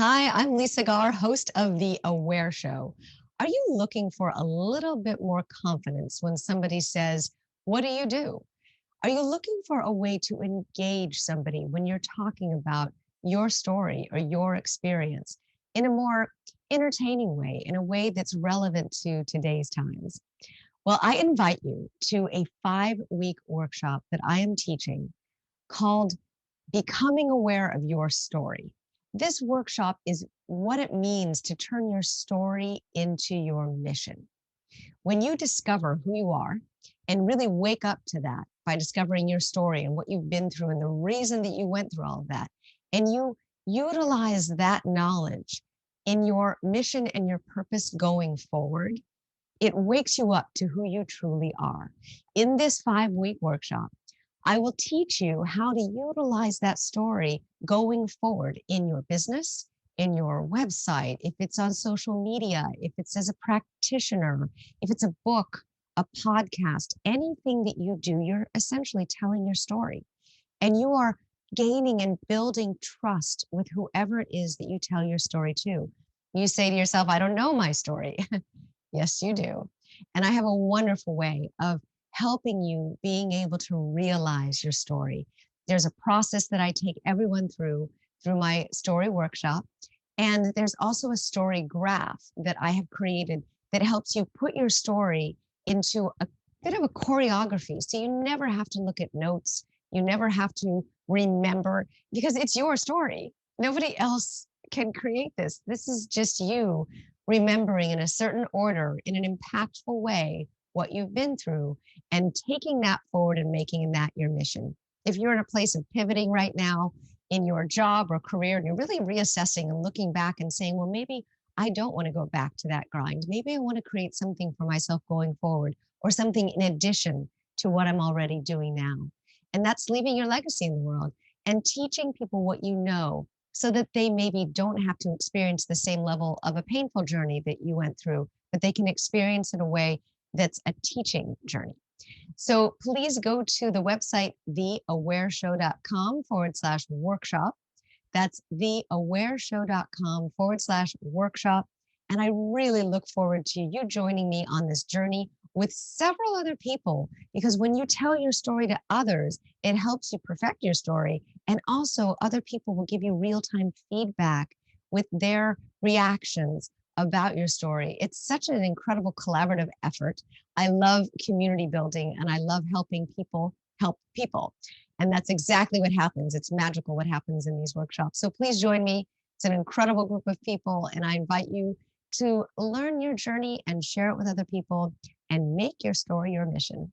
Hi, I'm Lisa Garr, host of The Aware Show. Are you looking for a little bit more confidence when somebody says, "What do you do?" Are you looking for a way to engage somebody when you're talking about your story or your experience in a more entertaining way, in a way that's relevant to today's times? Well, I invite you to a 5-week workshop that I am teaching called Becoming Aware of Your Story. This workshop is what it means to turn your story into your mission. When you discover who you are and really wake up to that by discovering your story and what you've been through and the reason that you went through all of that, and you utilize that knowledge in your mission and your purpose going forward, it wakes you up to who you truly are. In this 5-week workshop, I will teach you how to utilize that story going forward in your business, in your website, if it's on social media, if it's as a practitioner, if it's a book, a podcast, anything that you do, you're essentially telling your story. And you are gaining and building trust with whoever it is that you tell your story to. You say to yourself, I don't know my story. Yes, you do. And I have a wonderful way of helping you being able to realize your story. There's a process that I take everyone through my story workshop. And there's also a story graph that I have created that helps you put your story into a bit of a choreography. So you never have to look at notes. You never have to remember because it's your story. Nobody else can create this. This is just you remembering in a certain order, in an impactful way, what you've been through and taking that forward and making that your mission. If you're in a place of pivoting right now in your job or career, and you're really reassessing and looking back and saying, well, maybe I don't want to go back to that grind. Maybe I want to create something for myself going forward or something in addition to what I'm already doing now. And that's leaving your legacy in the world and teaching people what you know so that they maybe don't have to experience the same level of a painful journey that you went through, but they can experience in a way that's a teaching journey. So please go to the website, theawareshow.com/workshop. That's theawareshow.com/workshop. And I really look forward to you joining me on this journey with several other people, because when you tell your story to others, it helps you perfect your story. And also, other people will give you real time feedback with their reactions about your story. It's such an incredible collaborative effort. I love community building and I love helping people help people. And that's exactly what happens. It's magical what happens in these workshops. So please join me. It's an incredible group of people, and I invite you to learn your journey and share it with other people and make your story your mission.